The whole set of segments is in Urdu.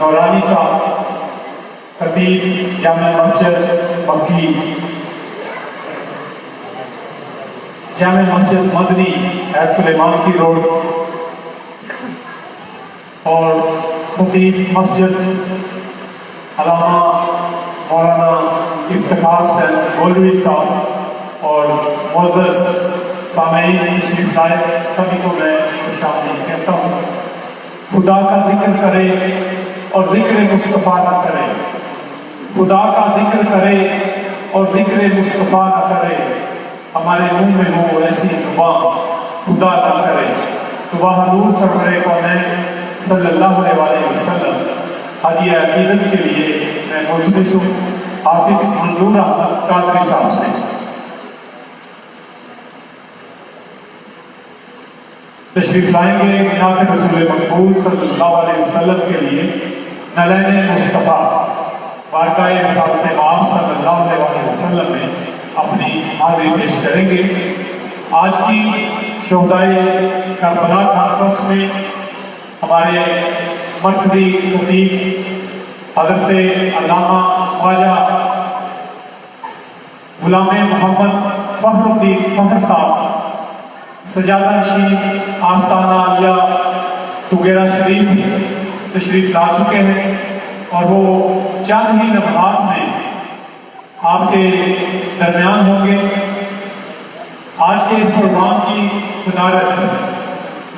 نورانی صاحب خطیب جامع مسجد مکی، جامع مسجد مدنی حیدر سلیمان کی روڈ، اور خطیب مسجد علامہ مولانا افتخار حسین مولوی صاحب اور معزز سامعین تشریف لائے سبھی کو میں خوش آمدید کہتا ہوں۔ خدا کا ذکر کرے اور ذکر مصطفیٰ نہ کرے، خدا کا ذکر کرے اور ذکر مصطفیٰ نہ کرے، ہمارے منہ میں ہو ایسی زبان خدا نہ کرے۔ تو وہ حضور سرور کونین صلی اللہ علیہ وسلم حدیہ عقیدت کے لیے میں ملتمس ہوں حافظ منظور احمد قادری صاحب سے تشریف لائیں گے جناب رسول مقبول صلی اللہ علیہ وسلم کے لیے نلین مصطفیٰ بارگاہ رسالت مآب صلی اللہ علیہ وسلم میں اپنی حاضری پیش کریں گے۔ آج کی شہدائے کربلا کانفرنس میں ہمارے مرکزی خطیب حضرت علامہ خواجہ غلام محمد فخر الدین فخر صاحب سجادہ نشین آستانہ عالیہ توگیرہ شریف تشریف لا چکے ہیں، اور وہ چند ہی لمحات میں آپ کے درمیان ہوں گے۔ آج کے اس پروگرام کی صدارت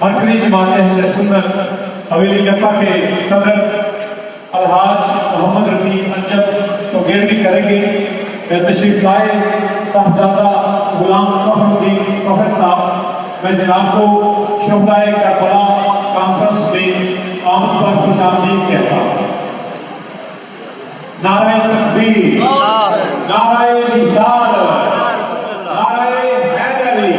مرکزی جماعت اہل سنت حویلی لکھا کے صدر الحاج محمد رفیع انجب توگیروی کریں گے۔ میں تشریف لائے صاحبزادہ غلام فخر الدین فخر صاحب، میں جناب کو شہدائے کربلا کانفرنس میں آمد پر خوش آمدید کہتا ہوں۔ نعرہ تکبیر، نعرہ رسالت، نعرہ حیدری۔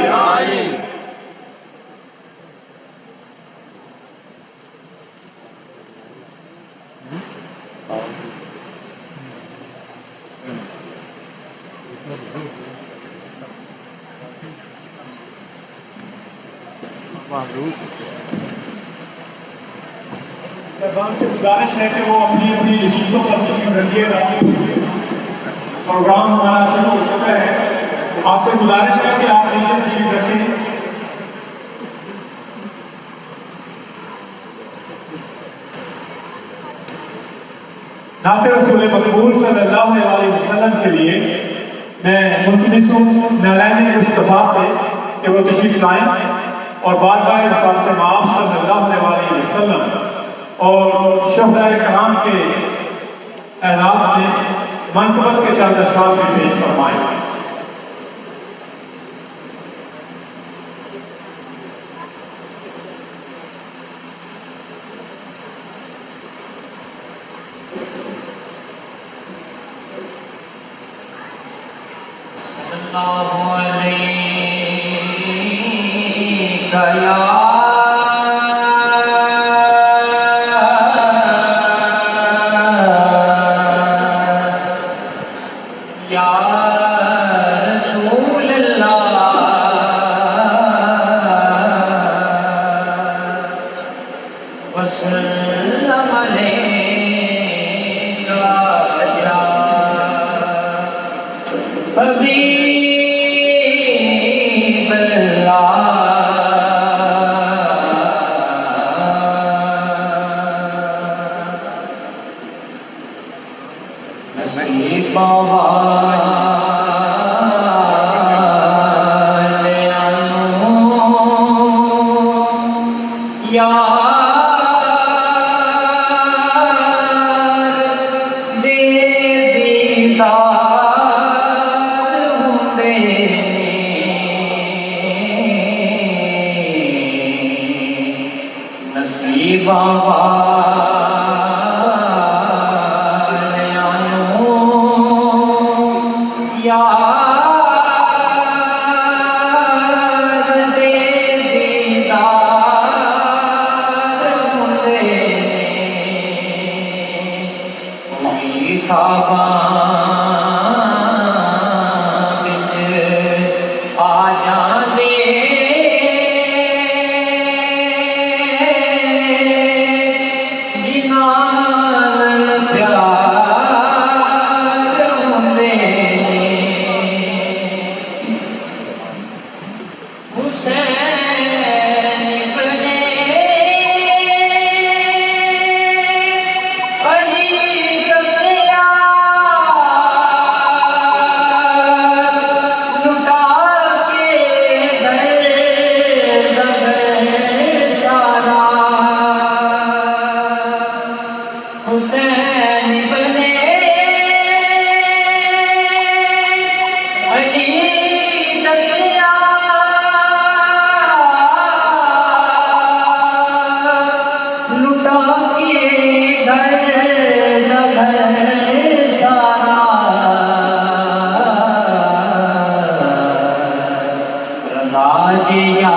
صاحبان سے گزارش ہے کہ وہ اپنی اپنی نشستوں پر تشریف رکھیے گا۔ پروگرام ہمارا شروع ہو چکا ہے، آپ سے گزارش ہے کہ آپ نیچے تشریف رکھیں۔ نعت رسول مقبول صلی اللہ علیہ وسلم کے لیے میں ملتمس ہوں نلین مصطفیٰ سے کہ وہ تشریف لائیں اور بارگاہ رسالت مآب صلی اللہ علیہ وسلم اور شہدائے کرام کے اعزاز میں منقبت کے چند اشعار میں پیش فرمائیں۔ جنا حسین بنے علی دسیا لٹا کے گھر سارا رضا جیا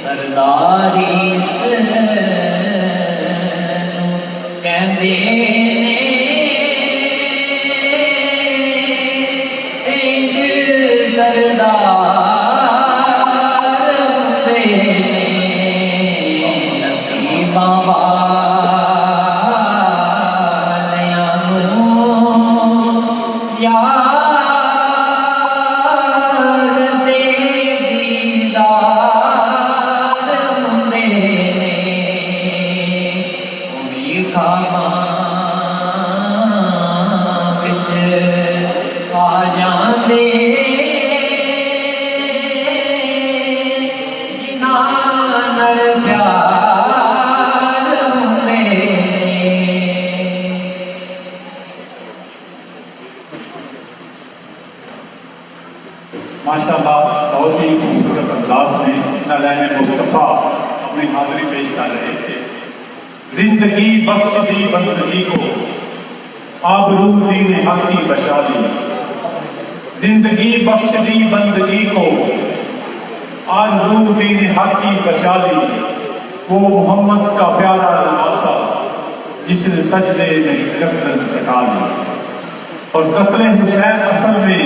سرداری سے ماشاءاللہ بہت ہی خوبصورت انداز میں نالین مصطفیٰ اپنی حاضری پیش کر رہے تھے. زندگی بخش دی بندگی کو آبرو دین حق کی بچا دی. زندگی بخش دی بندگی کو آبرو دین حق کی بچا دی. وہ محمد کا پیارا نواسا جس نے سجدے میں گردن کٹا دی. اور قتل حسین اصل میں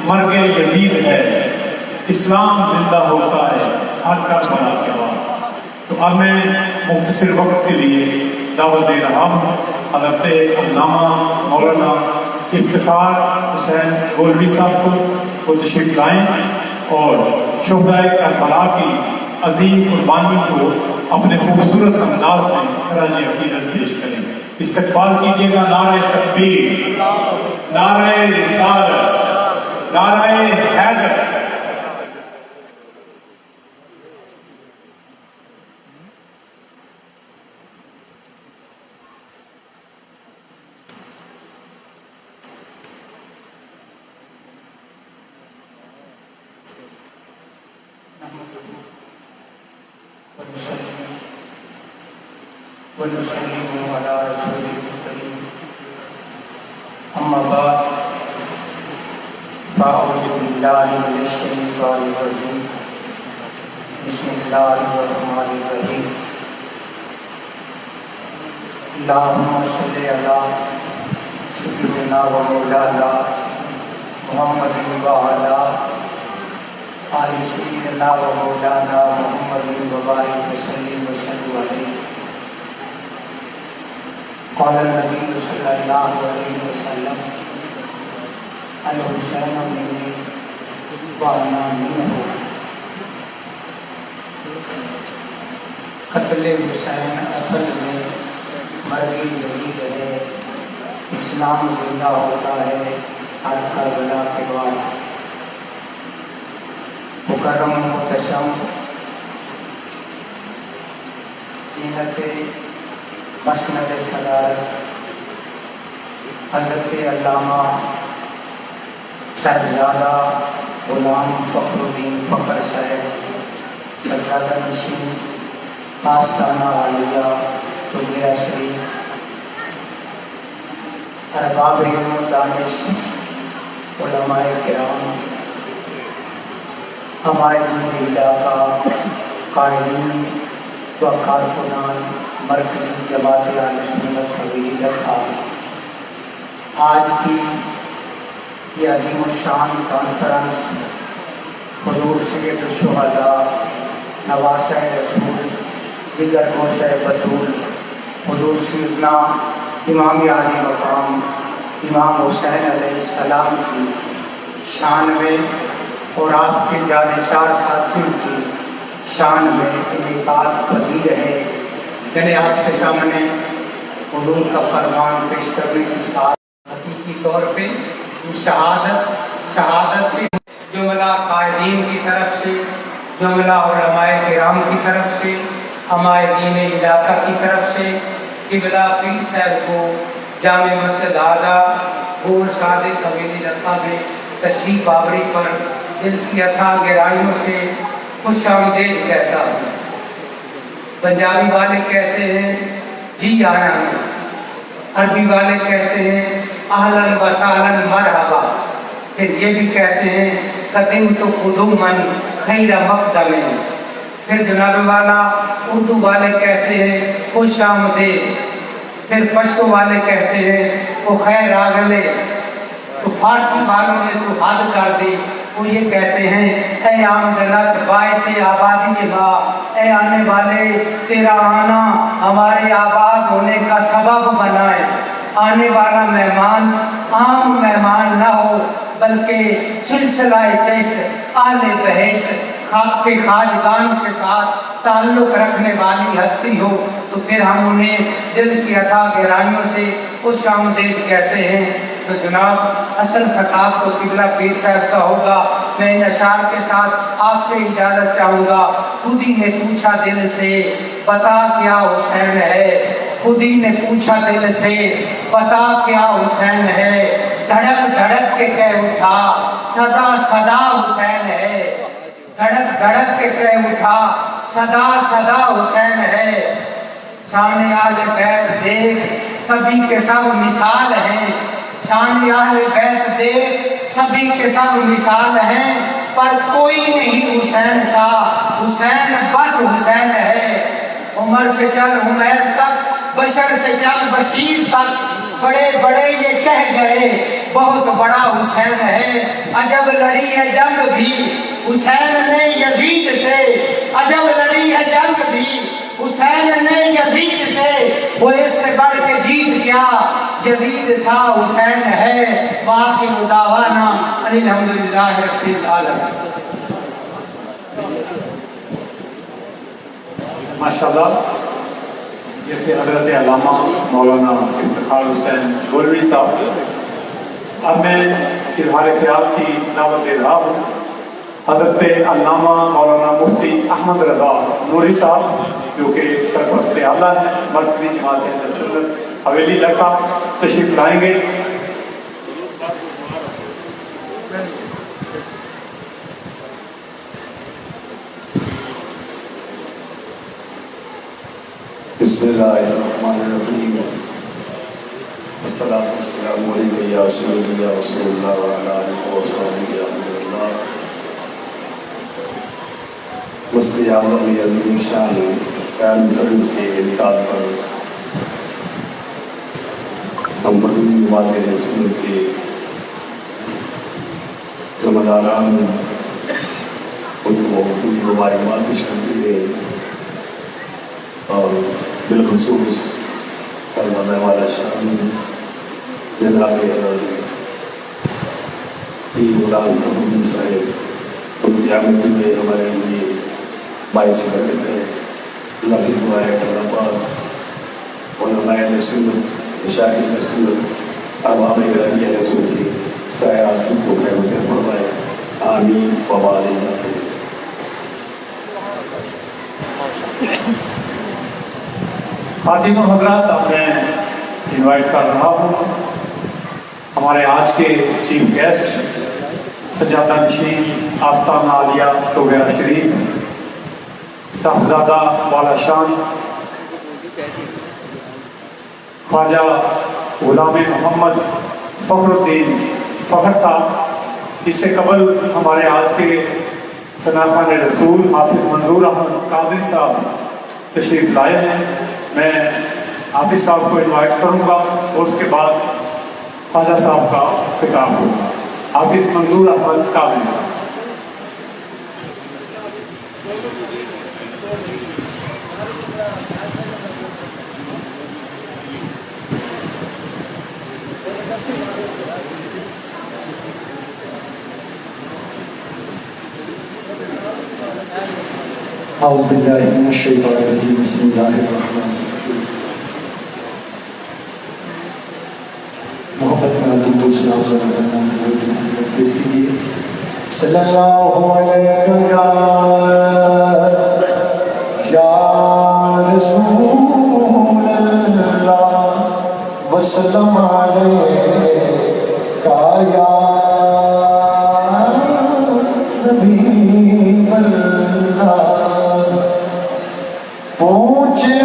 مرگ یزید ہے. اسلام زندہ ہوتا ہے ہر کربلا کے بعد. تو اب میں مختصر وقت کے لیے دعوت دے رہا ہوں حضرت علامہ مولانا افتخار حسین گولوی صاحب کو وہ تشریف لائیں اور شہدائے کربلا کی عظیم قربانی کو اپنے خوبصورت انداز میں خراج عقیدت پیش کریں. استقبال کیجیے گا نعرہ تکبیر، نعرہ رسالت، نعرہ حیدر. ونسلم على رسوله الكريم. أما بعد فأعوذ بالله من الشيطان الرجيم. بسم الله الرحمن الرحيم. اللهم صل على سيدنا ومولانا محمد وعلى آل سيدنا ومولانا محمد وبارك وسلم عليه. قال النبي صلى الله عليه وسلم الحسين مني وأنا منه. قتل حسین اصل میں مرگی یزید ہے، اسلام زندہ ہوتا ہے ہر کربلا کے بعد۔ مکرم محتشم زینت مسند صدارت حضرت علامہ صاحبزادہ غلام فخر الدین فخر صاحب سرکردہ نشین آستانہ عالیہ توگیرہ شریف، ارباب علم و دانش، علماء کرام، عمائدین علاقہ، قائدین و کارکنان مرکزی جماعت اہل سنت حویلی رکھا، آج کی یہ عظیم الشان کانفرنس حضور سید الشہداء، نواسہ رسول، جگر گوشہ بطول، حضور سیدنا امام عالی مقام امام حسین علیہ السلام کی شان میں اور آپ کے جانثار ساتھیوں کی شان میں انعقاد پذیر ہے۔ یعنی آپ کے سامنے حضور کا فرمان پیش کرنے کے ساتھ حقیقی طور پہ شہادت کے جملہ قائدین کی طرف سے، جملہ علماء کرام کی طرف سے، عمائدین علاقہ کی طرف سے، قبلہ پیر صاحب کو جامع مسجد اعلیٰ گول صادق حویلی رکھا میں تشریف آوری پر دل کی اتھاہ گہرائیوں سے خوش آمدید کہتا ہوں۔ پنجابی والے کہتے ہیں جی آیا ہوں، عربی والے کہتے ہیں اہلاً و سہلاً مرحبا، پھر یہ بھی کہتے ہیں قدمت قدوماً خیر مقدم، پھر جناب والا اردو والے کہتے ہیں خوش آمدید، پھر پشتو والے کہتے ہیں وہ خیر آگلے، تو فارسی والوں نے تو حد کر دی، وہ یہ کہتے ہیں اے آمدنت باعث آبادی ماں، اے آنے والے تیرا آنا ہمارے آباد ہونے کا سبب بنائے، آنے والا مہمان عام مہمان نہ ہو بلکہ سلسلہ چشت اہل بہشت خاک کے خواجگان کے ساتھ تعلق رکھنے والی ہستی ہو، تو پھر ہم انہیں دل کی اتھاہ گہرائیوں سے خوش آمدید کہتے ہیں۔ تو جناب اصل خطاب تو قبلہ پیر صاحب کا ہوگا، میں ان اشعار کے ساتھ آپ سے اجازت چاہوں گا۔ خود ہی نے پوچھا دل سے بتا کیا حسین ہے، خود ہی نے پوچھا دل سے بتا کیا حسین ہے، دھڑک دھڑک کے کہہ اٹھا صدا صدا حسین ہے، دھڑک دھڑک کے کہہ اٹھا صدا صدا حسین ہے، شان اہل بیت دیکھ سبھی کے سب مثال ہیں، شان اہل بیت دیکھ سبھی کے سب مثال ہیں، پر کوئی نہیں حسین سا، حسین بس حسین ہے، عمر سے چل عمیر تک، بشر سے چل بشیر تک، بڑے بڑے یہ کہہ گئے بہت بڑا حسین ہے، عجب لڑی ہے جنگ بھی حسین نے یزید سے، عجب لڑی ہے جنگ بھی حسین نے یزید سے، وہ اس سے بڑھ کے جیت گیا، یزید تھا حسین ہے، وآخر دعوانا ان الحمدللہ رب العالمین۔ ماشاءاللہ، یہ تھے حضرت علامہ مولانا افتخار حسین گولوی صاحب۔ اب میں اظہار خیال کی دعوت دے رہا ہوں حضرت علامہ مولانا مفتی احمد رضا نوری صاحب، جو کہ سرپرست اعلیٰ ہیں مرکزی جماعت اہل سنت حویلی لکھا، تشریف لائیں گے۔ بسم اللہ الرحمن الرحیم، والصلاة والسلام علیکم یا سیدی یا رسول اللہ وعلی آلہ وصحبہ یا حبیب اللہ۔ مفتی اعظم عظیم شان کانفرنس کے انعقاد پر ہم مرکزی جماعت اہل سنت کے ذمہ داران ان کو مبارکباد پیش کرتے ہیں، اور بالخصوص سرمایہ والا شان جناب پیر غلام فخر صاحب ان کی آمد میں ہمارے لیے باعث برکت ہے۔ اللہ سے دعا ہے کہ اللہ پاک علماء رسول مشاہد رسول عوام ایرانی رسول کی سایات کو خیر و خیر فرمائے آمین وباللہ. خواتین و حضرات، اب میں انوائٹ کر رہا ہوں ہمارے آج کے چیف گیسٹ سجادہ نشین آستانہ عالیہ توگیرہ شریف صاحبزادہ والا شان خواجہ غلام محمد فخر الدین فخر صاحب. اس سے قبل ہمارے آج کے ثناخوان رسول حافظ منظور احمد قادری صاحب تشریف لائے ہیں. میں حافظ صاحب کو انوائٹ کروں گا اور اس کے بعد خواجہ صاحب کا خطاب ہوگا. حافظ منظور احمد قادری صاحب. اعوذ باللہ من الشیطان الرجیم بسم اللہ الرحمن الرحیم. محبت میں دل سے پیش کیجیے. صلی اللہ علیہ یا رسول اللہ وسلم علیہ یا نبی اللہ. پوچھے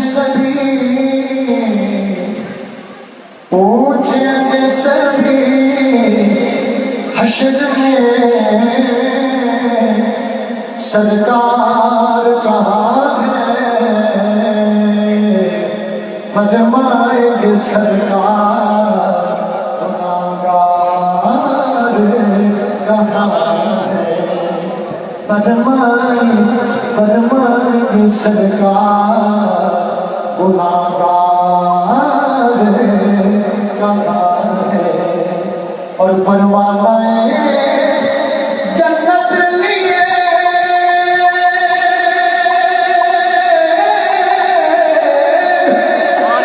سبھی حشر میں سرکار کہاں ہے، فرمائے گے سرکار گناہگار کہاں ہے، فرمائے گے سرکار گناہگار کہاں ہے. اور پروانہ جنت لیے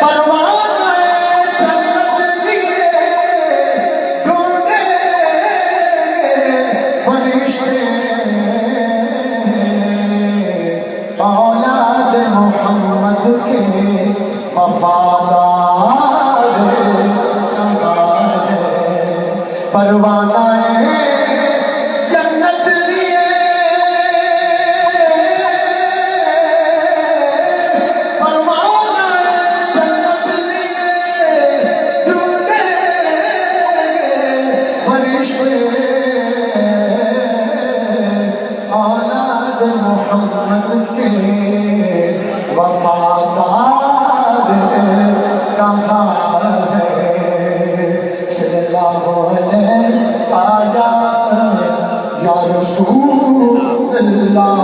پروانہ جنت لیے ڈھونڈے فرشتے اولاد محمد کے وفادار پروانہ جنت لیے پروانہ جنت لیے ڈھونڈے فرشتے اولاد محمد کے وفادار کہاں ہے. صلی اللہ علیہ یا رسول اللہ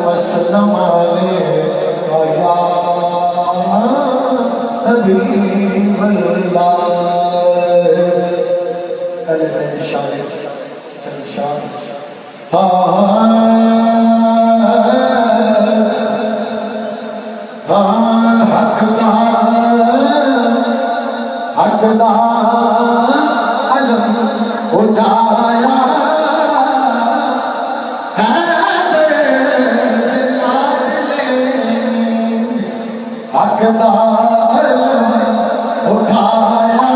وسلم علیہ یا حبیب اللہ. حقدار علم اٹھایا حقدار علم اٹھایا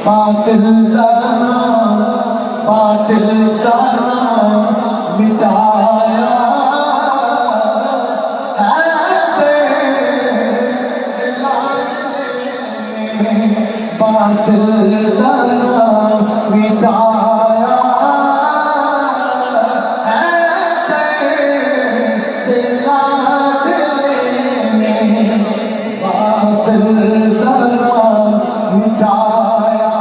باطل دانا مٹایا باطل دانا مٹایا باطل دانا مٹایا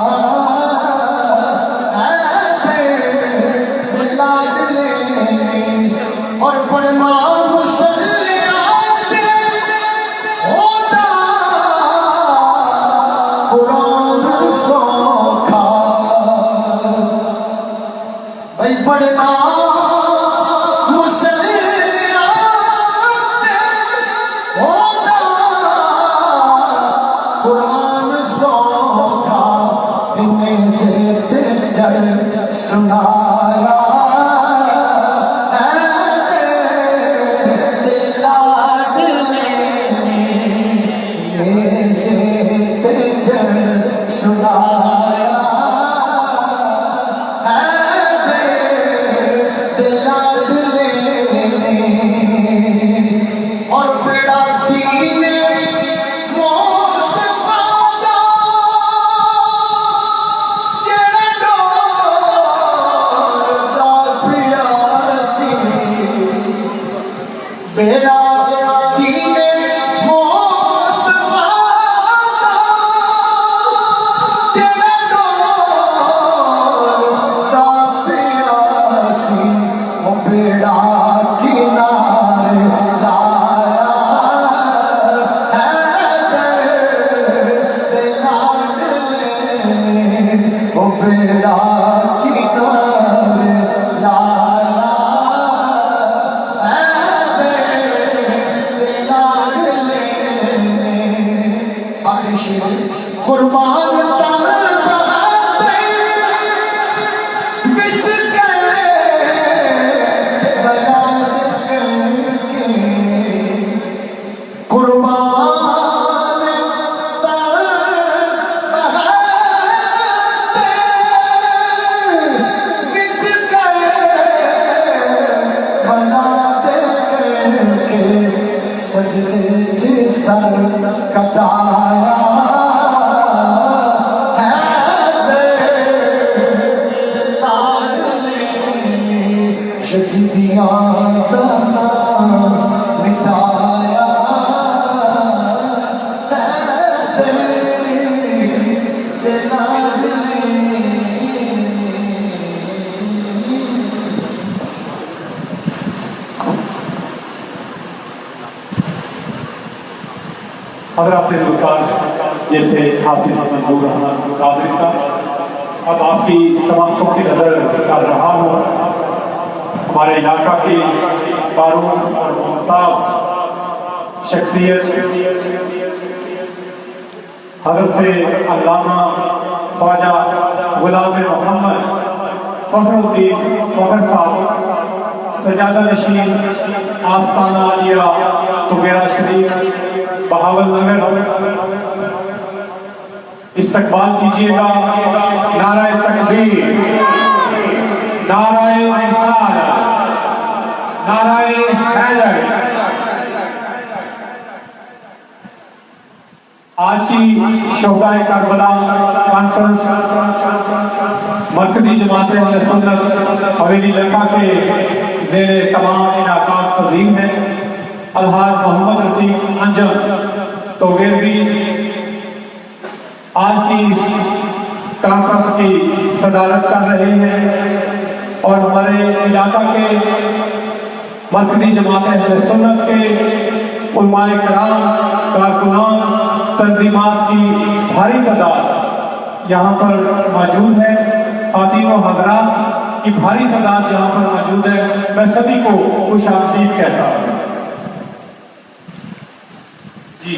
حضرات الوقار یہ تھے حافظ منظور احمد قادری صاحب. اب آپ کی سماعتوں کی نظر کر رہا ہوں ہمارے علاقہ کی معروف اور ممتاز شخصیت حضرت علامہ خواجہ غلام محمد فخر الدین فخر صاحب سجادہ نشین آستانہ عالیہ توگیرہ شریف بہاول نگر. استقبال کیجیے گا. نعرہ تکبیر، نعرہ رسالت، نعرہ حیدر. آج کی شہدائے کربلا کانفرنس مرکزی جماعت اہل سنت حویلی لکھا کے زیر تمام انعقاد پذیر ہیں. الحاج محمد رفیق انجم توگیر بھی آج کی اس کانفرنس کی صدارت کر رہے ہیں اور ہمارے علاقہ کے مرکزی جماعت اہل سنت کے علماء کرام، کارکنان، تنظیمات کی بھاری تعداد یہاں پر موجود ہے. خواتین و حضرات کی بھاری تعداد یہاں پر موجود ہے. میں سبھی کو خوش آمدید کہتا ہوں. جی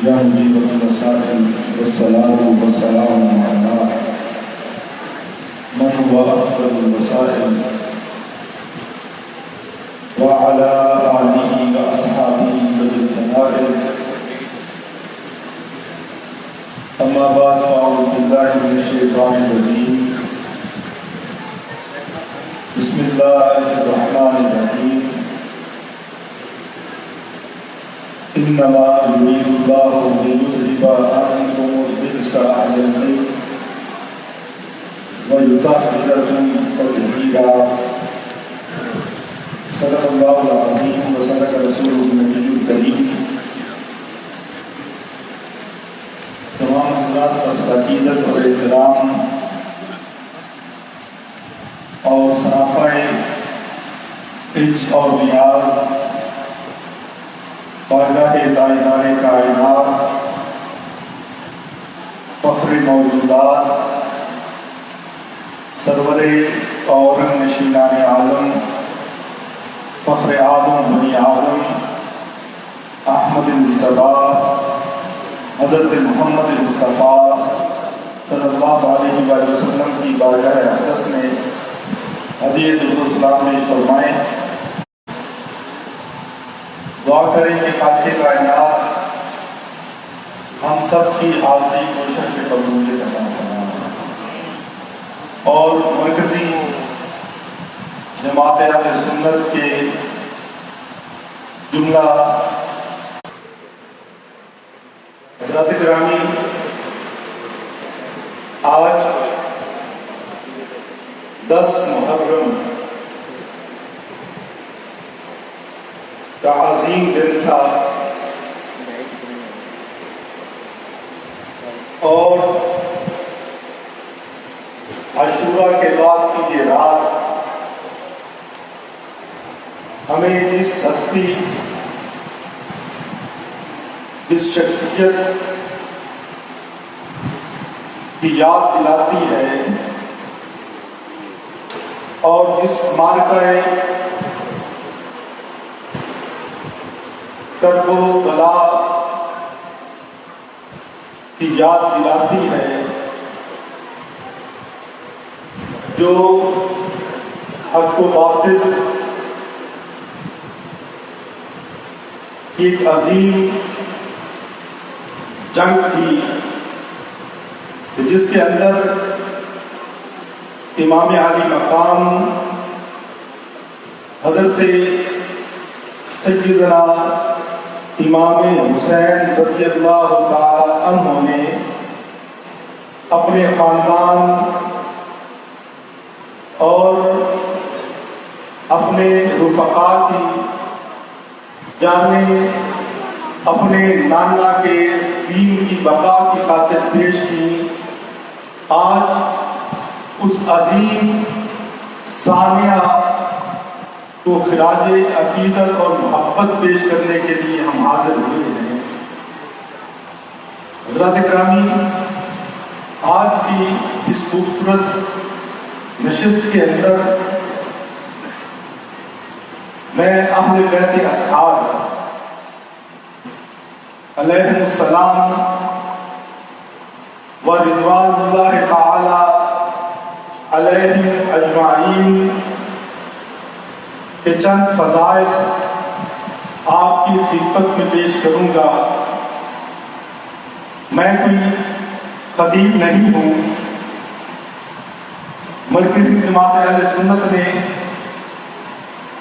یا مجیب المسائل والسلام والسلام علی من هو أفضل الوسائل وعلى آله وأصحابه ذوي الفضائل. أما بعد فأعوذ بالله من الشيطان الرجيم. بسم الله الرحمن الرحيم. إنما يريد الله ليذهب عنكم الرجس أهل البيت ويطهركم تطهيرا. صدق اللہ العظیم و صدق رسول النبی الکریم۔ تمام حضرات کا عقیدت اور احترام اور سراپائے عز اور نیاز بارگاہ تاجدار کائنات، فخر موجودات، سرور اورنگ نشینان عالم، فخر آدم بنی آدم، احمد مصطفیٰ حضرت محمد مصطفیٰ صلی اللہ علیہ وآلہ وسلم کی بارگاہ اقدس میں ہدیہ درود و سلام پیش فرمائیں۔ دعا کریں کہ خالق کائنات ہم سب کی حاضری کوشش کے قبولیت عطا فرمائے اور مرکزی جماعت اہل سنت کے جملہ حضرات گرامی، آج 10 محرم کا عظیم دن تھا اور عاشوراء کے بعد کی یہ رات ہمیں اس ہستی، اس شخصیت کی یاد دلاتی ہے اور جس معرکہ کرب و بلا کی یاد دلاتی ہے، جو حق و باطل کی ایک عظیم جنگ تھی، جس کے اندر امام عالی مقام حضرت سیدنا امام حسین رضی اللہ تعالی عنہ نے اپنے خاندان اور اپنے رفقا کی جانیں اپنے نانا کے دین کی بقا کی خاطر پیش کی۔ آج اس عظیم ثانیہ کو خراج عقیدت اور محبت پیش کرنے کے لیے ہم حاضر ہوئے ہیں۔ حضرات گرامی، آج کی اس خوبصورت نشست کے اندر میں اہل بیت اطہار علیہم السلام و رضوان اللہ تعالی علیہم اجمعین کے چند فضائل آپ کی خدمت میں پیش کروں گا۔ میں کوئی خطیب نہیں ہوں، مرکزی جماعت اہل سنت نے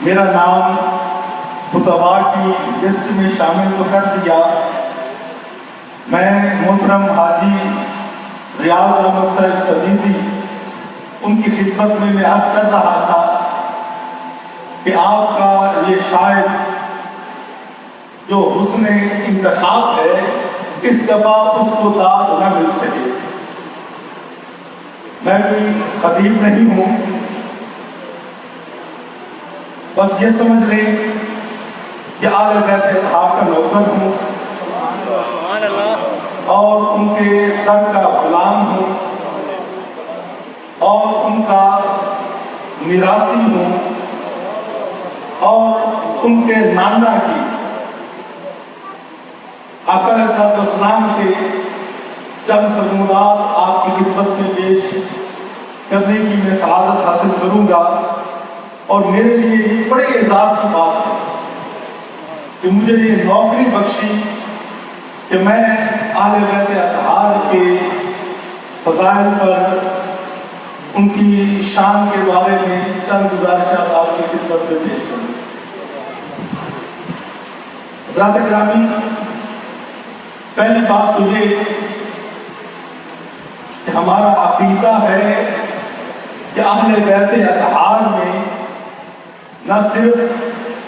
میرا نام خطباء کی لسٹ میں شامل تو کر دیا۔ میں محترم حاجی ریاض احمد صاحب صدیقی ان کی خدمت میں عرض کر رہا تھا کہ آپ کا یہ شاید جو حسن انتخاب ہے، اس دفعہ اس کو داد نہ مل سکے۔ میں کوئی خطیب نہیں ہوں، بس یہ سمجھ لیں کہ اہل بیت اطہار کا نوکر ہوں اور ان کے در کا غلام ہوں اور ان کا میراثی ہوں اور ان کے نانا کی آقا علیہ السلام کے چند فرمودات آپ کی خدمت میں پیش کرنے کی میں سعادت حاصل کروں گا۔ اور میرے لیے یہ بڑے اعزاز کی بات ہے کہ مجھے یہ نوکری بخشی کہ میں اہل بیت اطہار کے فضائل پر، ان کی شان کے بارے میں چند گزارشات آپ کی خدمت میں پیش کروں۔ حضرات گرامی، پہلی بات تو یہ کہ ہمارا عقیدہ ہے کہ اہل بیت اطہار میں نہ صرف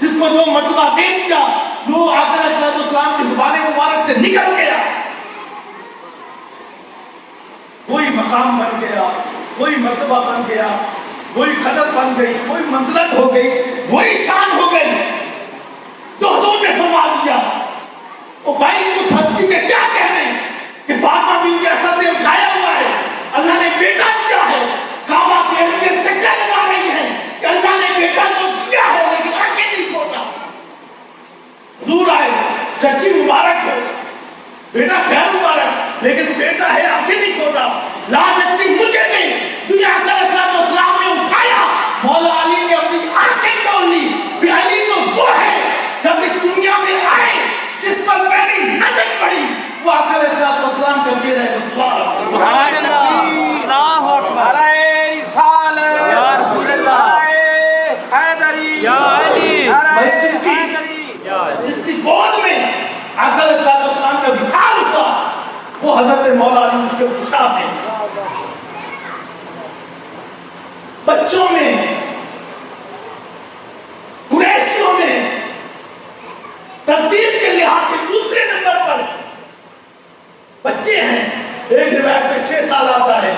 جس کو جو مرتبہ دے دیا، جو آقا علیہ السلام کی زبان مبارک سے نکل گیا، کوئی مقام بن گیا، کوئی مرتبہ بن گیا، کوئی قدر بن گئی، کوئی منزلت ہو گئی، وہی شان ہو گئی جو حضور نے فرما دیا۔ او بھائی اس ہستی کے کیا کہنے کہ فاطمہ بنت اسد نے اٹھایا ہوا ہے، اللہ نے بیٹا دیا ہے، کعبہ کے ارد گرد چکر لگا رہی ہے کہ اللہ نے بیٹا تو دیا ہے لیکن آگے نہیں چھوڑا۔ حضور آئے، چچی مبارک ہو، بیٹا خیر مبارک، لیکن بیٹا ہے آگے نہیں چھوڑا، لا چچی مجھے نہیں، تجھے آقا علیہ السلام نے اٹھایا۔ مولا علی نے اپنی آنکھیں کھول لی کہ علی تو وہ ہے جب اس دنیا میں آئے جس پر میری نظر پڑی وہ آقا علیہ السلام کا چہرہ ہے۔ سبحان اللہ، اللہ اکبر، نعرہ رسالت یا رسول اللہ، نعرہ حیدری یا علی، جس کی گود میں آقا علیہ السلام کا وصال ہوا وہ حضرت مولا علی مشکل کشا ہے۔ بچوں میں، قریشیوں میں ترتیب کے لحاظ سے دوسرے نمبر پر بچے ہیں۔ ایک روایت میں 6 سال آتا ہے،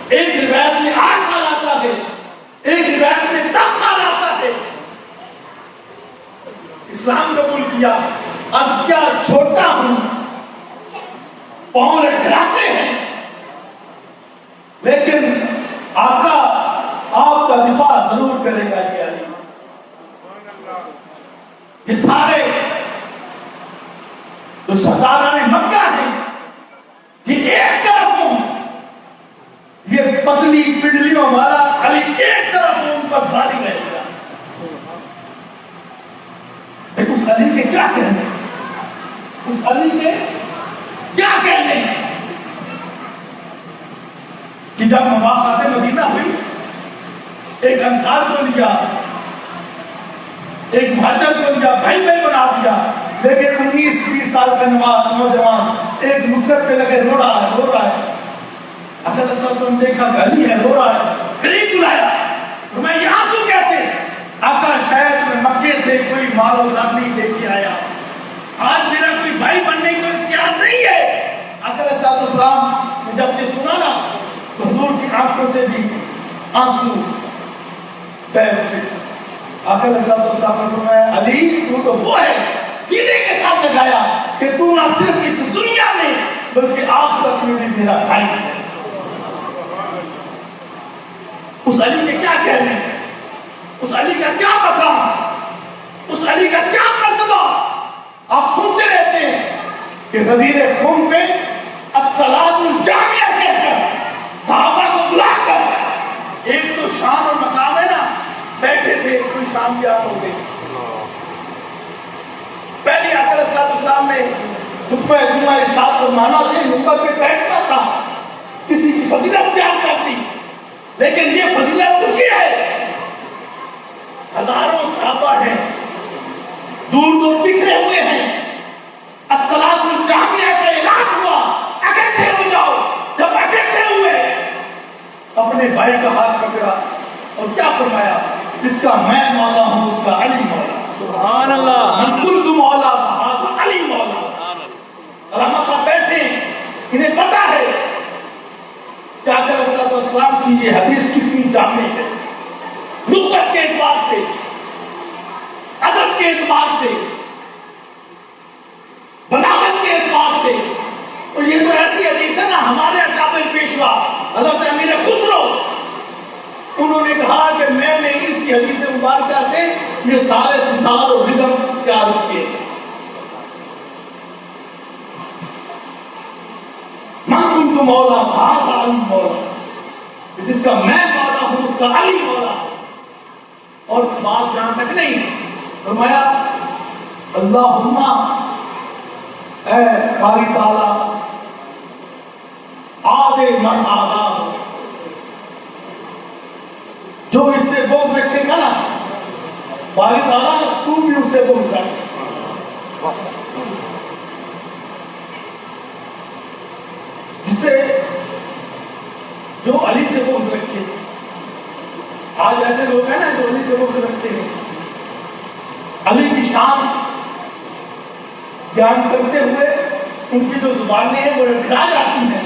ایک روایت میں 8 سال آتا ہے، ایک روایت میں 10 سال آتا ہے۔ اسلام قبول کیا، اب کیا چھوٹا ہوں، پاؤں لٹکاتے ہیں، لیکن آقا آپ کا دفاع ضرور کرے گا۔ یہ علی، یہ سارے جو سرداران مکہ ہیں یہ ایک طرف ہوں، یہ پتلی پنڈلیوں والا علی ایک طرف ہوں، ان پر بھاری رہے گا۔ لیکن اس علی کے کیا کہنے، اس علی کے کیا کہنے کہ جب مواقعات مدینہ ہوئی ایک انصار کو لیا، ایک مہاجر کو لیا، بھائی بھائی بنا دیا، لیکن 19-20 سال کا نوجوان ایک نکڑ پہ لگے رو رہا ہے۔ اگر اللہ نے دیکھا کہ علی ہے رو رہا ہے، قریب بلایا، میں یہاں تو کیسے؟ آقا شاید میں مکے سے کوئی مال و زر نہیں دے کے آیا، آج میرا کوئی بھائی بننے کو اختیار نہیں ہے۔ آقا علیہ السلام نے جب یہ سنا نا تو حضور کی آنکھوں سے بھی آنسو بہہ اٹھے۔ آقا علیہ السلام نے فرمایا علی تو وہ ہے، سینے کے ساتھ لگایا کہ تو نہ صرف اس دنیا میں بلکہ آخرت میں بھی میرا بھائی ہے۔ اس علی کے کیا کہنے، اس علی کا کیا مقام، اس علی کا کیا مرتبہ۔ آپ سنتے رہتے ہیں کہ غدیر خون پہ الصلاۃ الجامعہ کہہ کر صحابہ کو بلا کر، ایک تو شان اور مقام ہے نا، بیٹھے تھے کوئی شام کی آن ہو گئی، پہلی آقا علیہ السلام نے خطبہ جمعہ ارشاد فرمانا تھے، منبر پہ بیٹھتا تھا، کسی کی فضیلت بیان کرتی، لیکن یہ فضیلت تو یہ ہے ہزاروں صحابہ ہیں، دور دور بکھرے ہوئے ہیں، الصلاۃ الجامعہ کا اعلان ہوا، اکٹھے ہو جاؤ۔ جب اکٹھے ہوئے اپنے بھائی کا ہاتھ پکڑا اور کیا فرمایا، اس کا میں مولا ہوں، اس کا علی مولا۔ سبحان اللہ، من کنت مولا فہذا علی مولا۔ علامہ صاحب بیٹھے، انہیں پتا ہے کہ آقا علیہ السلام کی یہ حدیث کتنی جامع ہے، لغت کے اعتبار سے، ادب کے اعتبار سے، بلاغت کے اعتبار سے، اور یہ تو ایسی حدیث ہے نا، ہمارے اکابر پیشوا حضرت امیر خسرو انہوں نے کہا کہ میں نے اسی حدیث مبارکہ سے یہ سارے ستار اور ردم تیار کیے۔ من کنت مولا فہذا علی مولا، جس کا میں مولا ہوں اس کا علی مولا۔ اور بات جہاں تک نہیں، فرمایا اللہم اے باری تعالیٰ آدے من آدھا، جو اس سے بغض رکھے گا نا باری تعالیٰ تو بھی اس سے بغض رکھ، جس سے جو علی سے بغض رکھے۔ آج ایسے لوگ ہیں نا جو علی سے بغض رکھتے ہیں، شان بیان کرتے ہوئے ان کی جو زبانیں ہیں وہ ڈرا جاتی ہیں.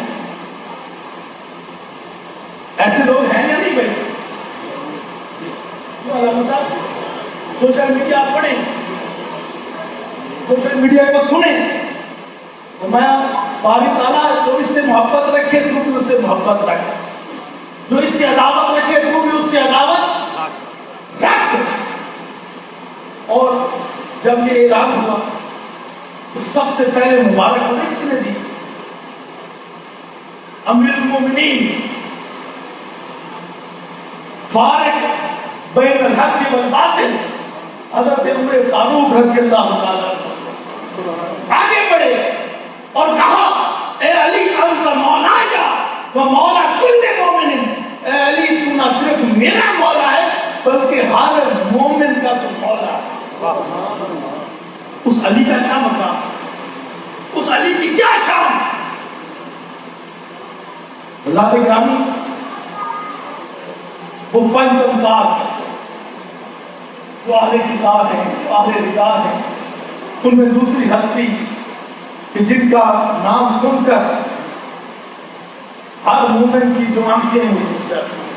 ایسے لوگ ہیں یا نہیں بھائی؟ سوشل میڈیا پڑھیں, سوشل میڈیا کو سنیں, تو میں باری تعالیٰ جو اس سے محبت رکھے تو بھی اس سے محبت رکھ, جو اس سے عداوت رکھے تو بھی اس سے عداوت رکھ. اور جب یہ اعلان ہوا تو سب سے پہلے مبارک ہونے کس نے دی؟ امیر المومنین فارق بین الحق والباطل حضرت عمر فاروق رضی اللہ تعالیٰ آگے بڑھے اور کہا اے علی انت مولایا و مولا کل مومن. اے علی تو نہ صرف میرا مولا ہے بلکہ ہر مومن کا تو مولا ہے. اس علی کا کیا مقام, اس علی کی کیا شان. حضرات گرامی, وہ پنج انکار جو اہل کتاب ہیں, جو اہل رضا ہیں, ان میں دوسری ہستی کہ جن کا نام سن کر ہر مومن کی جو آنکھیں ہو چکی جاتی ہیں.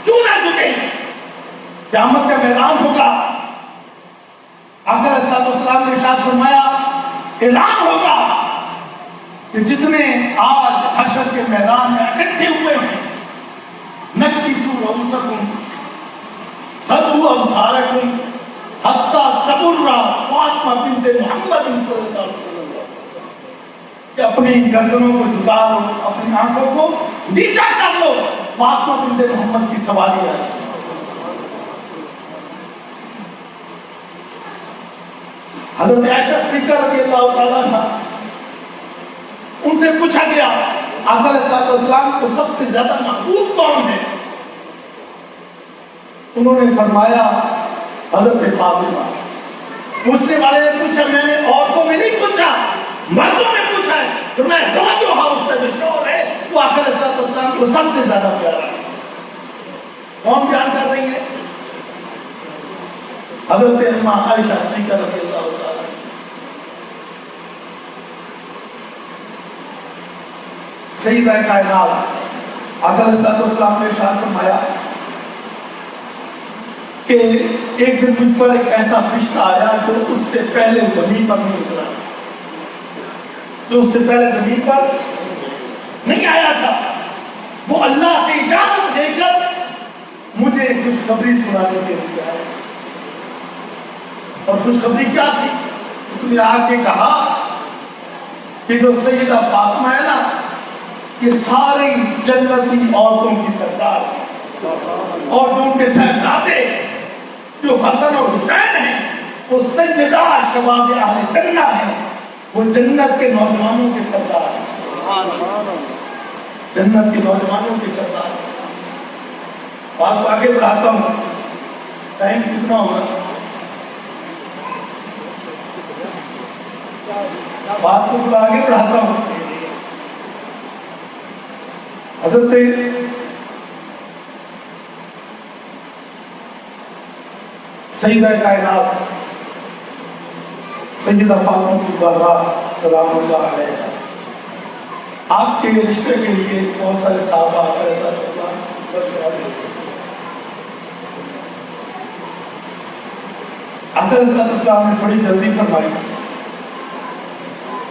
کیوں نہ جھکے؟ قیامت کا میدان ہوگا, آقا علیہ السلام نے ارشاد فرمایا اعلان ہوگا کہ جتنے آج حشر کے میدان میں اکٹھے ہوئے ہیں نکسوا رؤوسکم غضوا ابصارکم حتی تبر فاطمہ بنت محمد صلی اللہ علیہ وسلم, کہ اپنی گردنوں کو جھکا لو, اپنی آنکھوں کو نیچا کر لو, فاطمہ بنت محمد کی سواری ہے. حضرت عائشہ صدیقہ رضی اللہ تعالیٰ عنہ, ان سے پوچھا گیا آقا علیہ السلام کو سب سے زیادہ محبوب کون ہے؟ انہوں نے فرمایا حضرت فاطمہ. پوچھنے والے نے پوچھا میں نے عورتوں میں نہیں پوچھا, مردوں میں پوچھا ہے. تو میں جو ہاؤس میں مشہور ہے وہ آقا علیہ السلام کو سب سے زیادہ پیارا ہے. کون بیان کر رہی ہے؟ حضرت اماں عائشہ صدیقہ رضی اللہ تعالیٰ. سیدہ کائنات آقا علیہ السلام نے ارشاد فرمایا کہ ایک دن مجھ پر ایک ایسا فرشتہ آیا جو اس سے پہلے زمین پر نہیں اترا, جو اس سے پہلے زمین پر نہیں آیا تھا. وہ اللہ سے اجازت دے کر مجھے خوشخبری سنانے کے لیے آیا. اور خوشخبری کیا تھی؟ اس نے آ کے کہا کہ جو سیدہ فاطمہ ہے نا یہ ساری جنتی عورتوں کی سردار ہے, اور جو ان کے صاحبزادے جو حسن اور حسین ہیں وہ سجدار شباب اہل جنت ہیں, وہ جنت کے نوجوانوں کے سردار ہیں, جنت کے نوجوانوں کے سردار ہیں. بات کو آگے بڑھاتا ہوں, ٹائم کتنا ہوگا؟ بات کو تھوڑا آگے بڑھاتا ہوں. حضرت سیدہ کائنات سیدہ فاطمہ الزہرا سلام اللہ علیہا آپ کے رشتے کے لیے بہت سارے صحابہ آقا علیہ السلام نے بڑی جلدی فرمائی.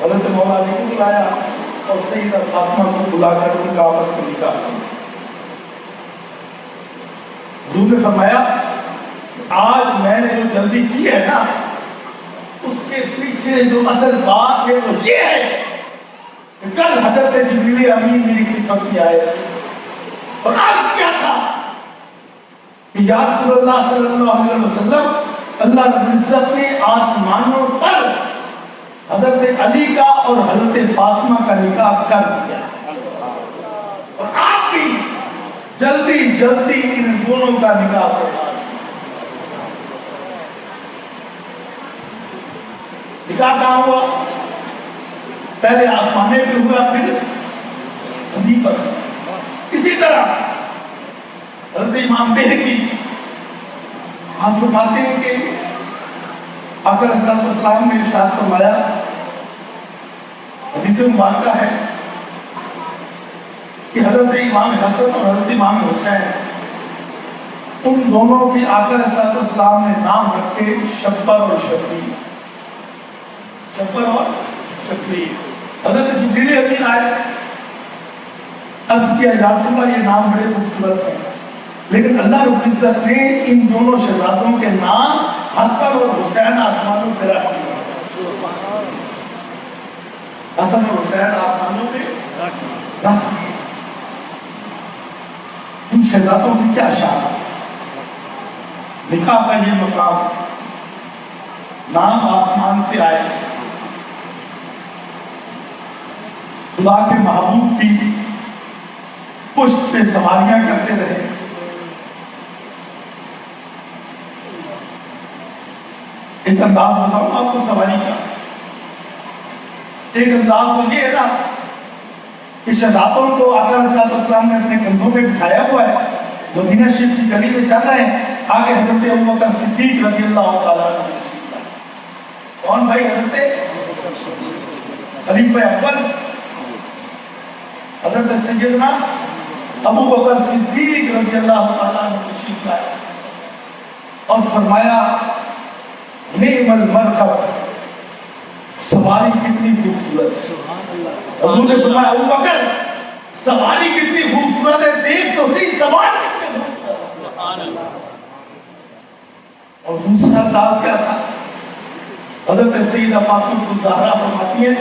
حضرت مولا علی کو بلایا اور سیدہ فاطمہ کو بلا کر ان کا آپس میں نکاح کیا. حضور نے فرمایا آج میں نے جو جلدی کی ہے نا اس کے پیچھے جو اصل بات ہے وہ یہ ہے کہ کل حضرت جبریل امین میری خدمت میں آئے اور عرض کیا تھا کہ یا رسول اللہ صلی اللہ علیہ وسلم اللہ رب العزت نے آسمانوں پر حضرت علی کا اور حضرت فاطمہ کا نکاح کر دیا اور آپ بھی جلدی جلدی ان دونوں کا نکاح کروا. نکاح کہاں ہوا؟ پہلے آسمانے پہ ہوا پھر زمین پر. اسی طرح حضرت امام بہقی آپ فرماتے ہیں کہ آقا علیہ السلام نے ارشاد فرمایا، حدیث مبارکہ ہے کہ حضرت امام حسن اور حضرت امام حسین ان دونوں کے آقا علیہ السلام نے نام رکھے شبر اور شفیع، شبر اور شفیع۔ حضرت جبریل امین آئے، عرض کیا یا رسول اللہ یہ نام بڑے خوبصورت ہیں، لیکن اللہ رب العزت نے ان دونوں شہزادوں کے نام حسن اور حسین آسمانوں پہ رکھ دیا۔ حسن اور حسین آسمانوں پہ رکھ دیا۔ ان شہزادوں کی کیا شان، نکاح کا یہ مقام، نام آسمان سے آئے، خدا کے محبوب کی پشت پہ سواریاں کرتے رہے۔ ایک انداز بتاؤں آپ کو سواری کا، ایک انداز تو یہ ہے نا کہ شہزادوں کو آقا علیہ السلام نے اپنے کندھوں پہ بٹھایا ہوا ہے، مدینہ شریف کی گلی میں چل رہے ہیں، آگے حضرت ابوبکر صدیق رضی اللہ تعالیٰ عنہ، کون بھائی؟ حضرت خلیفہ اول حضرت سیدنا ابوبکر صدیق رضی اللہ تعالیٰ عنہ تشریف لائے اور فرمایا نعم المرکب، سواری کتنی خوبصورت ہے۔ حضور نے فرمایا ابوبکر سواری کتنی خوبصورت ہے، دیکھ تو صحیح سوار کتنے خوبصورت ہے۔ اور دوسرا انداز کیا تھا؟ حضرت سیدہ فاطمہ الزہرا فرماتی ہے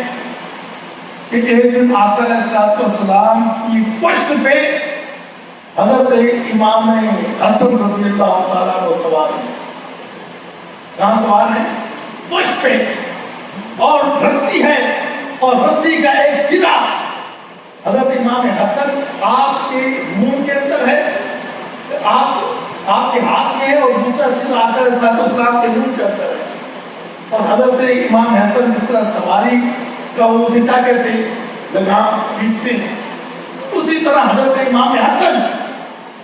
کہ ایک دن آقا علیہ السلام کی پشت پہ حضرت امام حسن رضی اللہ تعالیٰ عنہ سوار ہیں۔ کہاں سوار ہیں؟ پشت پہ، اور رسی ہے، اور رسی کا ایک سرا حضرت امام حسن آپ کے منہ کے اندر ہے، آپ کے ہاتھ میں ہے، اور دوسرا سرا آقا علیہ السلام کے منہ کے اندر ہے، اور حضرت امام حسن اس طرح سواری کا وہ اسے کیا کہتے ہیں، لگام کھینچتے ہیں، اسی طرح حضرت امام حسن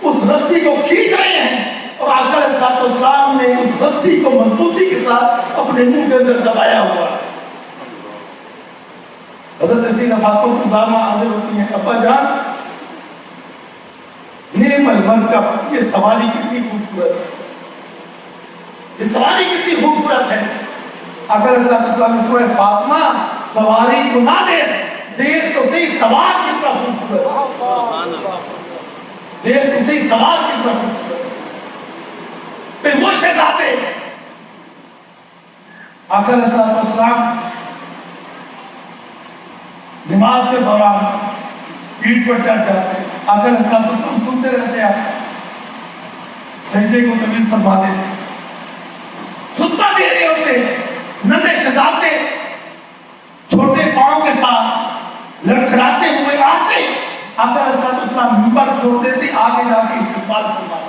اس رسی کو کھینچ رہے ہیں، اور آقا علیہ السلام نے اس رسی کو مضبوطی کے ساتھ اپنے منہ کے اندر دبایا ہوا ہے۔ حضرت سیدہ فاطمہ الزہرا حاضر ہوتی ہیں، ابا جان نعم المرکب، یہ سواری کتنی خوبصورت ہے، یہ سواری کتنی خوبصورت ہے۔ آقا علیہ السلام نے فرمایا فاطمہ سواری کو نہ دیکھ تو صحیح سوار کتنا خوبصورت ہے، دیکھ تو صحیح سوار کتنا خوبصورت ہے۔ پھر وہ شہزادے آقا علیہ السلام نماز کے دوران پیٹھ پر چڑھ جاتے ہیں، آقا علیہ السلام سنتے رہتے ہیں، سجدے کو طویل فرما دیتے، خطبہ دے رہے ہوتے، ننھے شہزادے چھوٹے پاؤں کے ساتھ لڑکھڑاتے ہوئے آتے، آقا علیہ السلام منبر چھوڑ دیتے، آگے جا کے استقبال فرماتے۔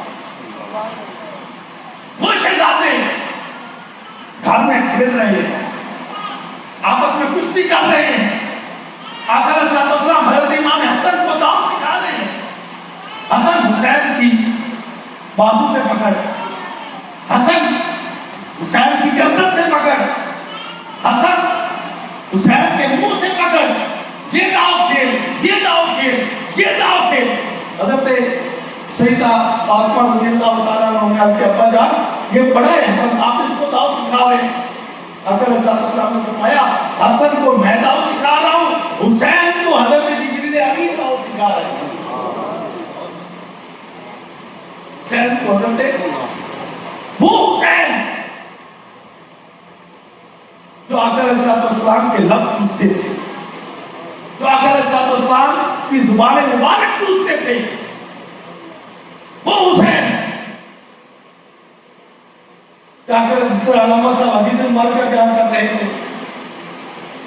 وہ شہزادے گھر میں کھیل رہے ہیں، آپس میں کشتی کر رہے ہیں، آقا علیہ السلام حضرت امام حسن کو داؤ سکھا رہے ہیں، حسن حسین کی بازو سے پکڑ، حسن حسین کی گردن سے پکڑ، حسن حسین کے منہ سے پکڑ، یہ داؤ کھیل، یہ داؤ کھیل، یہ داؤ کھیل۔ حضرت سیدہ فاطمہ رضی اللہ تعالیٰ عنہ نے ابا جان یہ بڑا ہے حسن، آپ اس کو داؤ سکھا رہے ہیں۔ آقا علیہ السلام نے فرمایا حسن کو میں داؤ سکھا رہا ہوں، حسین کو حضرت جبریل امین داؤ سکھا رہے ہیں۔ حسین کو حضرت وہ حسین جو آقا علیہ السلام کے لب چوستے تھے، جو آقا علیہ السلام کی زبان مبارک چوستے تھے، وہ حسین کیا کر رہے علامہ صاحب حدیث مبارکہ بیان کر رہے تھے،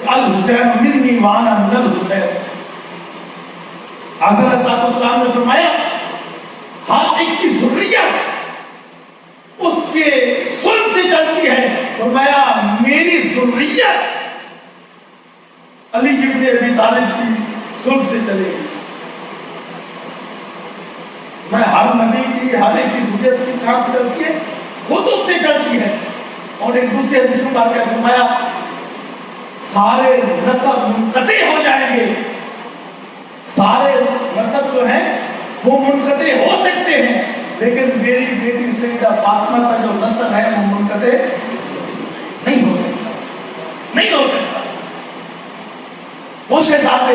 الحسین منی وانا من الحسین۔ آقا علیہ السلام نے فرمایا ہر ایک کی ذریت اس کے سلب سے چلتی ہے، فرمایا میری ذریت علی ابن ابی طالب کی سلب سے چلے گی۔ میں ہر نبی کی ہر ایک کی ذریت کی کہاں سے چلتی ہے؟ خود اس سے ڈرتی ہے. اور ایک دوسرے حدیث میں بات کیا فرمایا, سارے نسب منقطع ہو جائیں گے, سارے نسب جو ہیں وہ منقطع ہو سکتے ہیں, لیکن میری بیٹی سیدہ فاطمہ کا جو نسب ہے وہ منقطع نہیں ہو سکتا, نہیں ہو سکتا. وہ شہزادے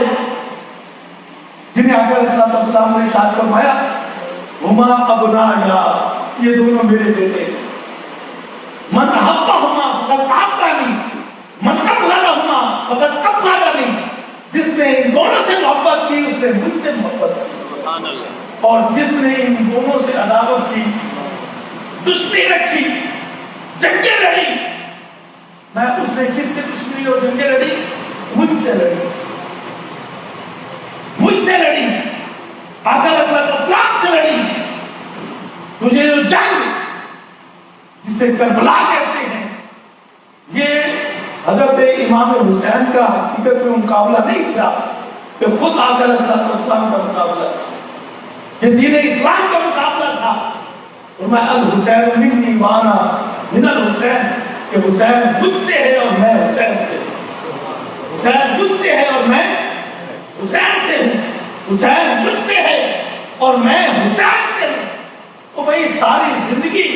جنہیں آقا علیہ السلام نے ارشاد فرمایا ہما ابنایا, یہ دونوں میرے بیٹے, من احبہما فقد احبانی من ابغضہما فقد ابغضنی, جس نے ان دونوں سے محبت کی اس نے مجھ سے محبت کی, اور جس نے ان دونوں سے عداوت کی, دشمنی رکھی, جنگیں لڑی, میں اس نے کس سے دشمنی اور جنگیں لڑی, مجھ سے لڑی, مجھ سے لڑی, آقا علیہ السلام سے لڑی. تجھے جو جنگ جسے کربلا کہتے ہیں, یہ حضرت امام حسین کا حقیقت میں مقابلہ نہیں تھا, یہ خود آقا علیہ السلام کا مقابلہ تھا, یہ دین اسلام کا مقابلہ تھا. اور میں الحسین منی وانا من الحسین, کہ حسین مجھ سے ہے اور میں حسین سے, حسین مجھ سے ہے اور میں حسین سے ہوں, حسین مجھ سے ہے اور میں حسین سے ہوں. تو بھائی ساری زندگی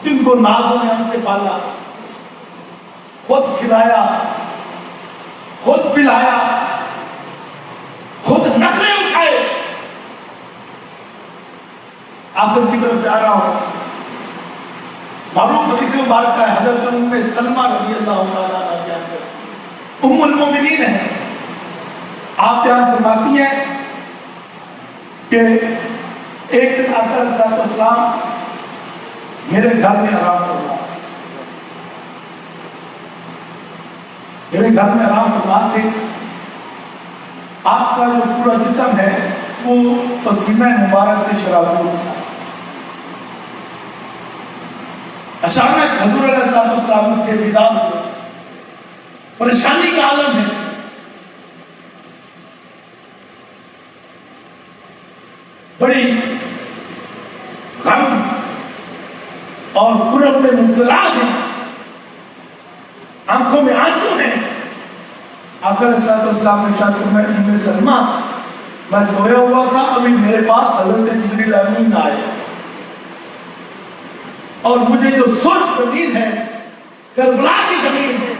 جن کو نازوں نے ہم سے پالا, خود کھلایا, خود پلایا, خود نسلیں اٹھائے. آخر کی طرف جا رہا ہوں, معروف حدیث مبارکہ ہے, حضرت ام سلمہ رضی اللہ تعالیٰ عنہا بیان کرتی, ام المومنین ہے, آپ بیان فرماتی ہیں کہ ایک دن آقا علیہ السلام میرے گھر میں آرام فرما, میرے گھر میں آرام فرما تھے. آپ کا جو پورا جسم ہے وہ پسینہ مبارک سے شرابور تھا. اچانک حضور علیہ السلام کے بیدار ہوئے, پریشانی کا عالم ہے, بڑی غم اور کرب میں مبتلا ہیں, آنکھوں میں آنسو ہیں. آقا علیہ السلام نے ارشاد فرمایا ام سلمہ میں سویا ہوا تھا, ابھی میرے پاس حضرت جبریل امین آئے اور مجھے جو سرخ زمین ہے, کربلا کی زمین ہے,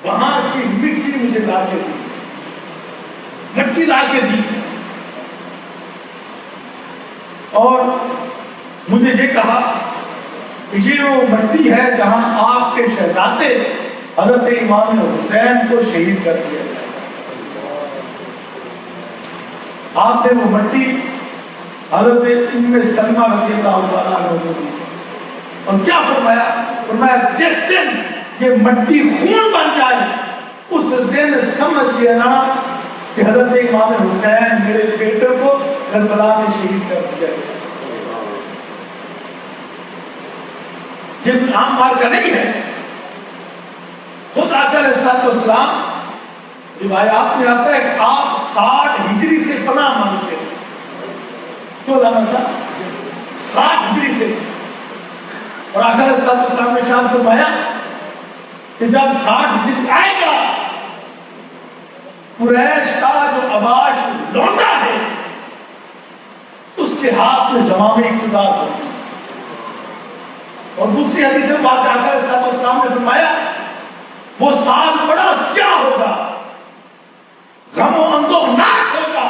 وہاں کی مٹی مجھے لا کے دی, مٹی لا کے دی, اور مجھے یہ کہا یہ وہ مٹی ہے جہاں آپ کے شہزادے حضرت امام حسین کو شہید کر دیا گیا. آپ نے وہ مٹی حضرت ام سلمہ رضی اللہ تعالیٰ عنہ کو دی, اور کیا فرمایا, فرمایا جس دن یہ مٹی خون بن جائے اس دن سمجھ لینا کہ حضرت امام حسین میرے بیٹے کو کربلا میں شہید کر دیا گیا. یہ کوئی عام بات کا نہیں ہے. خود آقا علیہ السلام روایات میں آتا ہے کہ آپ 60 ہجری سے پناہ مانگتے تھے. تو علامہ صاحب 60 ہجری سے, اور آقا علیہ السلام نے ارشاد فرمایا کہ جب 60 ہجری آئے گا قریش کا جو عباش لونڈا ہے اس کے ہاتھ میں زمام اقتدار ہوگی. اور دوسری حدیث میں بات آقا علیہ السلام نے فرمایا وہ سال بڑا سیاہ ہوگا, غم و اندوہناک ہوگا,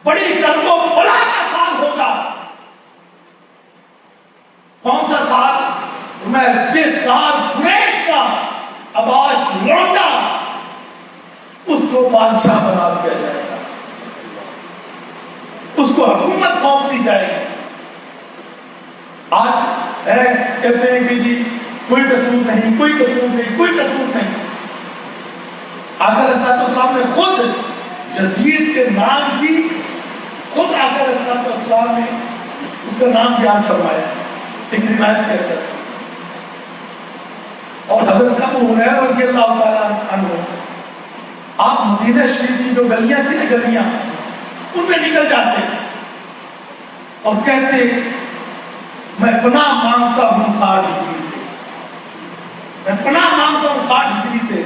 بڑی کرب و بلا کا سال ہوگا. کون سا سال؟ میں جس سال قریش کا عباش لونڈا اس کو بادشاہ بنا دیا جائے گا, اس کو حکومت سونپ دی جائے گی. آج کہتے ہیں کہ جی کوئی قصور نہیں, کوئی قصور نہیں, کوئی قصور نہیں. آقا علیہ السلام نے خود یزید کے نام کی, خود آقا علیہ السلام نے اس کا نام بیان فرمایا, ایک روایت کہتا ہے. اور حضرت ابو ہریرہ رضی اللہ تعالیٰ عنہ, آپ مدینہ شریف کی جو گلیاں تھیں نا, گلیاں, ان میں نکل جاتے اور کہتے میں پناہ مانگتا ہوں 60 ہجری سے، میں پناہ مانگتا ہوں 60 ہجری سے۔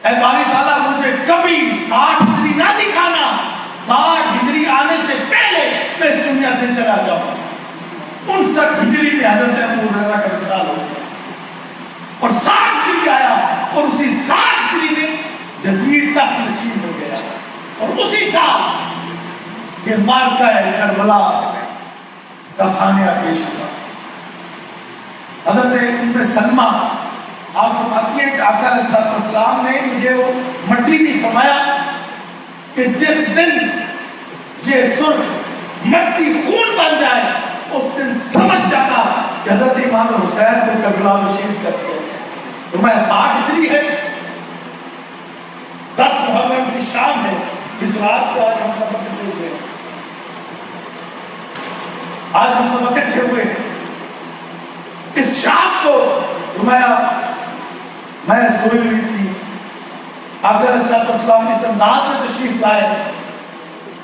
اے باری تعالیٰ مجھے کبھی 60 ہجری نہ دکھانا، 60 ہجری آنے سے پہلے میں اس دنیا سے چلا جاؤں۔ 59 ہجری میں حضرت ابو ہریرہ کا وصال ہو گیا اور 60 ہجری آیا اور اسی 60 ہجری میں یزید تخت نشین ہو گیا اور اسی سال یہ معرکہ کربلا کا سانحہ پیش ہوا۔ حضرت ام سلمہ آپ فرماتی ہیں کہ آقا علیہ السلام نے مجھے وہ مٹی دی، فرمایا کہ جس دن یہ سرخ مٹی خون بن جائے اس دن سمجھ جانا کہ حضرت امام حسین کو کربلا میں شہید کر دیا گیا۔ تو میں 60 ہجری ہے، 10 محرم کی شام ہے، اس رات کو آج ہم سب اکٹھے ہوئے ہیں، آج ہم سب اکٹھے ہوئے ہیں۔ اس شام کو میں سوئی ہوئی تھی، آقا علیہ السلام اس انداز میں تشریف لائے،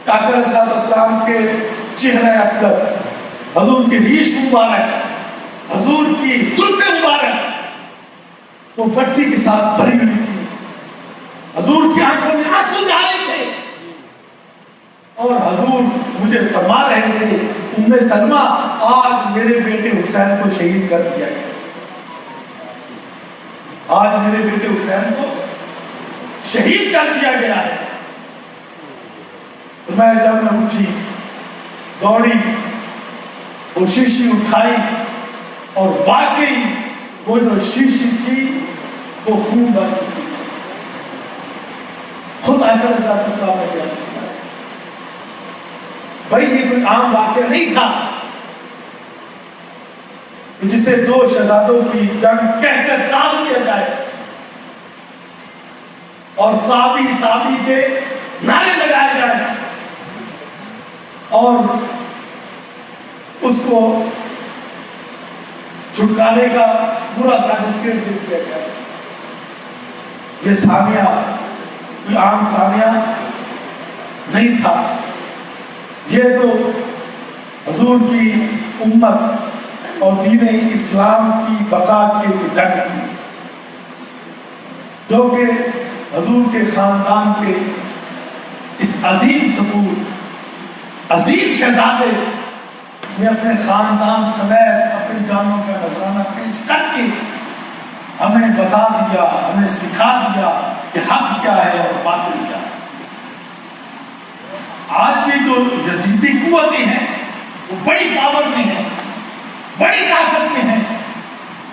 آقا علیہ السلام کے چہرہ اقدس، حضور کی ریش مبارک، حضور کی زلف مبارک وہ بٹی کے ساتھ بھری ہوئی تھی، حضور کی آنکھوں میں آنسو جاری تھے اور حضور مجھے فرما رہے تھے ام سلمہ آج میرے بیٹے حسین کو شہید کر دیا گیا، آج میرے بیٹے حسین کو شہید کر دیا گیا ہے۔ تو میں جب میں اٹھی دوڑی وہ شیشی اٹھائی اور واقعی وہ جو شیشی تھی وہ خون بن چکی تھی، خود آقا علیہ السلام نے بیان کیا۔ بھائی یہ کوئی عام واقعہ نہیں تھا جسے 2 شہزادوں کی جنگ کہہ کر ٹال دیا جائے اور تابی کے نعرے لگائے جائیں اور اس کو چھٹکانے کا پورا سرٹیفکیٹ دے دیا گیا۔ یہ سانحہ کوئی عام سانحہ نہیں تھا، یہ تو حضور کی امت اور دین اسلام کی بقا کے جنگ تھی، جو کہ حضور کے خاندان کے اس عظیم سپور، عظیم شہزادے نے اپنے خاندان سمیت اپنی جانوں کا نذرانہ پیش کر کے ہمیں بتا دیا، ہمیں سکھا دیا کہ حق کیا ہے اور باطل کیا ہے۔ آج بھی جو یزیدی قوتیں ہیں وہ بڑی پاور میں ہیں، بڑی طاقت میں ہیں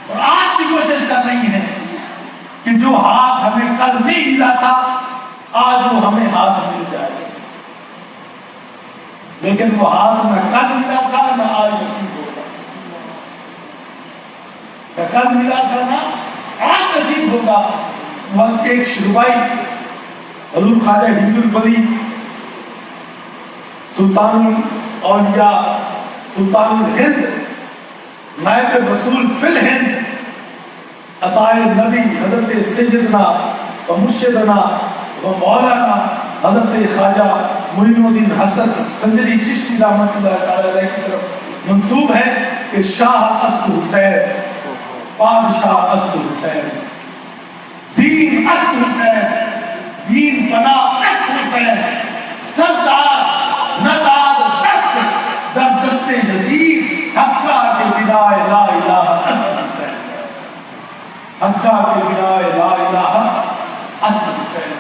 اور آج بھی کوشش کر رہی ہیں کہ جو ہاتھ ہمیں کل نہیں ملا تھا آج وہ ہمیں ہاتھ مل جائے، لیکن وہ ہاتھ نہ کل ملا تھا نہ آج نصیب ہوگا، نہ کل ملا تھا نہ آج نصیب ہوگا۔ وقت ایک شروعائی حضور خواجہ ہند الولی سلطان الاولیاء سلطان الہند نائب رسول فی الہند عطائے نبی حضرت سیدنا و مرشدنا و مولانا حضرت خواجہ معین الدین حسن سنجری چشتی رحمۃ اللہ تعالی علیہ کی طرف منسوب ہے کہ شاہ اسد حسین، بادشاہ اسد حسین، دین اسد حسین، دین بنا اسد حسین، سردار ندار دست در دست یزید، حقا کے بنا لا الہ اسد حسین، حقا کے بنا لا الہ اسد حسین۔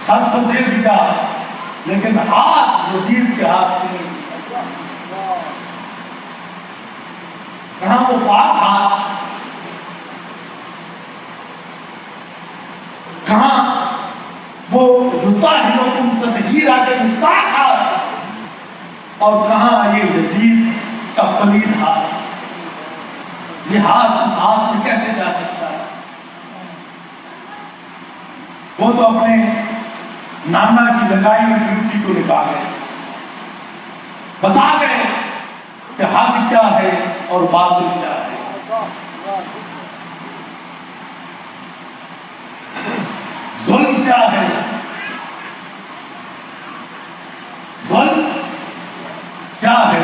سر تو دے دیا لیکن ہاتھ یزید کے ہاتھ نہیں، کہاں وہ پاک ہاتھ، کہاں وہ یطہرکم تطہیرا کے مستاق ہاتھ اور کہاں یہ یزید کا پلید ہاتھ، یہ ہاتھ اس ہاتھ میں کیسے جا سکتا ہے؟ وہ تو اپنے نانا کی لگائی میں ڈیوٹی کو نبھا گئے، بتا گئے کہ حق کیا ہے اور باطل کیا ہے، ظلم کیا ہے، ظلم کیا ہے،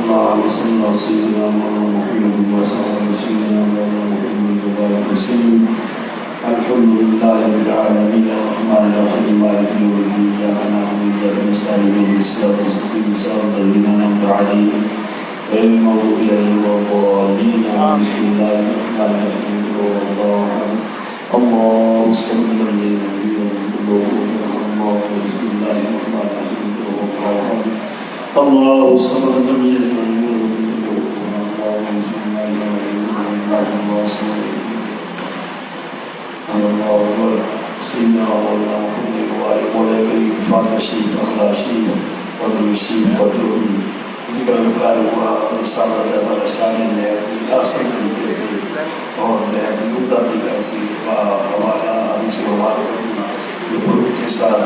اللهم صل على سيدنا محمد وعلى سيدنا محمد وبارك وسلم. الحمد لله رب العالمين الرحمن الرحيم مالك يوم الدين اياك نعبد واياك نستعين اهدنا الصراط المستقيم صراط الذين انعمت عليهم غير المغضوب عليهم ولا الضالين. بسم الله الرحمن الرحيم الله اللهم صل على سيدنا محمد بسم الله الرحمن الرحيم الله الصمد لم يلد ولم يولد ولم يكن له كفوا احد. الله سيدنا مولانا محمد وعلى الكريم فاتح شريف اخلاق شريف ودر شريف ودر ذکر اذکار ہوا انسان اللہ شامل نہایتی آسان طریقے سے اور نہایتی عمدہ طریقے سے حوالہ حدیث مبارکہ کی یہ پروف کے ساتھ